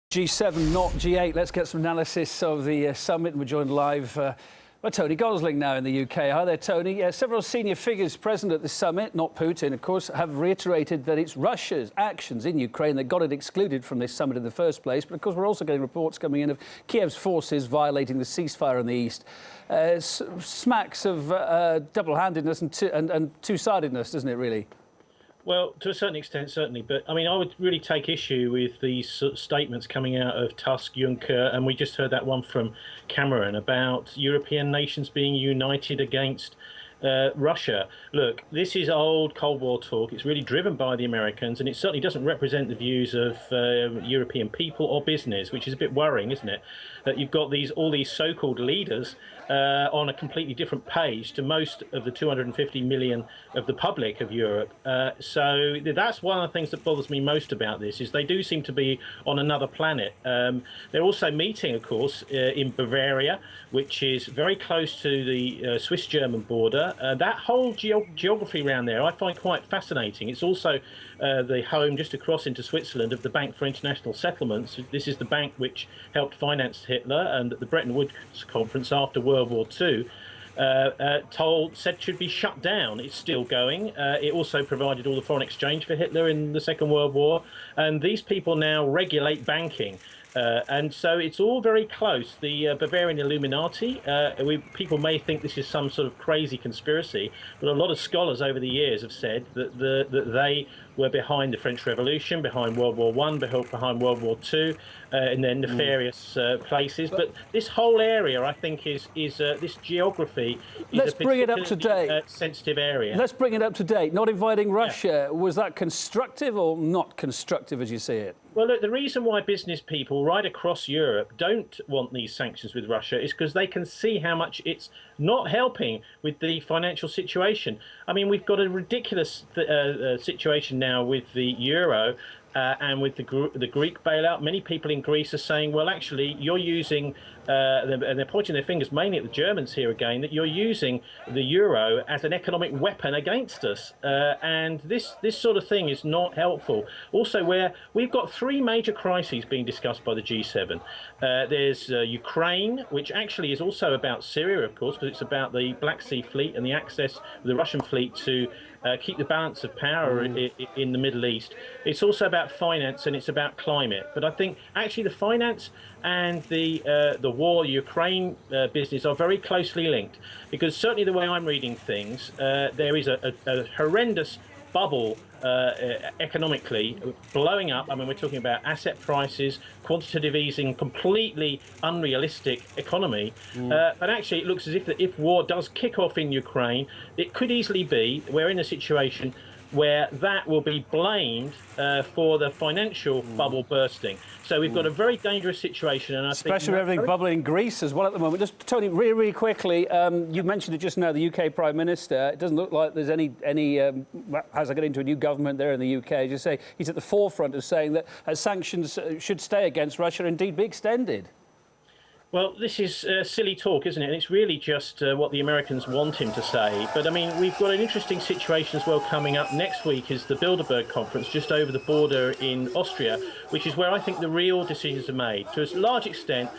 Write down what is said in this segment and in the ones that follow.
G7, not G8. Let's get some analysis of the summit. We're joined live by Tony Gosling now in the UK. Hi there, Tony. Several senior figures present at the summit, not Putin, of course, have reiterated that it's Russia's actions in Ukraine that got it excluded from this summit in the first place. But, of course, we're also getting reports coming in of Kiev's forces violating the ceasefire in the east. Smacks of double-handedness and two-sidedness, doesn't it, really? Well, to a certain extent, certainly. But, I mean, I would really take issue with these sort of statements coming out of Tusk, Juncker, and we just heard that one from Cameron about European nations being united against Russia. Look, this is old Cold War talk. It's really driven by the Americans, and it certainly doesn't represent the views of European people or business, which is a bit worrying, isn't it? That you've got all these so-called leaders on a completely different page to most of the 250 million of the public of Europe. So that's one of the things that bothers me most about this, is they do seem to be on another planet. They're also meeting, of course, in Bavaria, which is very close to the Swiss-German border. That whole geography around there I find quite fascinating. It's also the home just across into Switzerland of the Bank for International Settlements. This is the bank which helped finance Hitler, and at the Bretton Woods conference after World War II said should be shut down. It's still going. It also provided all the foreign exchange for Hitler in the Second World War, and these people now regulate banking. And so it's all very close. The Bavarian Illuminati, people may think this is some sort of crazy conspiracy, but a lot of scholars over the years have said that they were behind the French Revolution, behind World War I, behind World War II, in their nefarious places. But this whole area, I think, is this geography is Let's bring it up to date. Sensitive area. Let's bring it up to date. Not inviting Russia, was that constructive or not constructive as you see it? Well, look, the reason why business people right across Europe don't want these sanctions with Russia is because they can see how much it's not helping with the financial situation. I mean, we've got a ridiculous situation now with the euro and with the Greek bailout. Many people in Greece are saying, well, actually, you're using, and they're pointing their fingers mainly at the Germans here again, that you're using the euro as an economic weapon against us. And this sort of thing is not helpful. Also, where we've got three major crises being discussed by the G7. There's Ukraine, which actually is also about Syria, of course, because it's about the Black Sea Fleet and the access of the Russian fleet to keep the balance of power in the Middle East. It's also about finance, and it's about climate. But I think actually the finance and the war Ukraine business are very closely linked, because certainly the way I'm reading things, there is a horrendous bubble economically blowing up. I mean, we're talking about asset prices, quantitative easing, completely unrealistic economy. But actually, it looks as if war does kick off in Ukraine, it could easily be we're in a situation where that will be blamed for the financial bubble bursting. So we've got a very dangerous situation, and especially with everything bubbling in Greece as well at the moment. Just Tony, really quickly, you mentioned it just now. The UK Prime Minister. It doesn't look like there's any as I get into a new government there in the UK. As you say, he's at the forefront of saying that sanctions should stay against Russia, indeed be extended. Well, this is silly talk, isn't it? And it's really just what the Americans want him to say. But, I mean, we've got an interesting situation as well coming up. Next week is the Bilderberg conference just over the border in Austria, which is where I think the real decisions are made. To a large extent,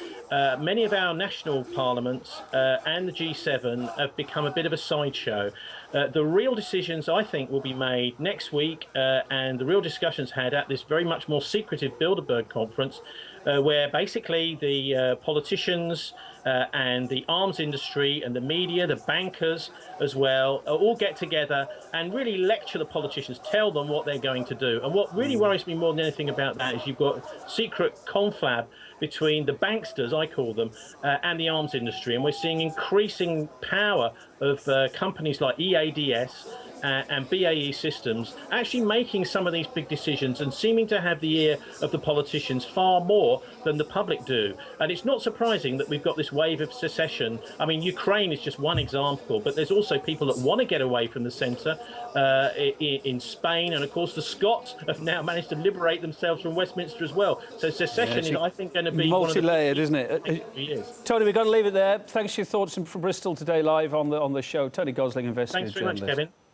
many of our national parliaments and the G7 have become a bit of a sideshow. The real decisions, I think, will be made next week, and the real discussions had at this very much more secretive Bilderberg conference, where basically the politicians and the arms industry and the media, the bankers as well, all get together and really lecture the politicians, tell them what they're going to do. And what really worries me more than anything about that is you've got secret conflab between the banksters, I call them, and the arms industry. And we're seeing increasing power of companies like EADS and BAE Systems actually making some of these big decisions and seeming to have the ear of the politicians far more than the public do. And it's not surprising that we've got this wave of secession. I mean, Ukraine is just one example, but there's also people that want to get away from the centre in Spain. And, of course, the Scots have now managed to liberate themselves from Westminster as well. So secession is, I think, going to be multi-layered, isn't it? Tony, we've got to leave it there. Thanks for your thoughts from Bristol today live on the show. Tony Gosling, investigative journalist. Thanks very much, Kevin.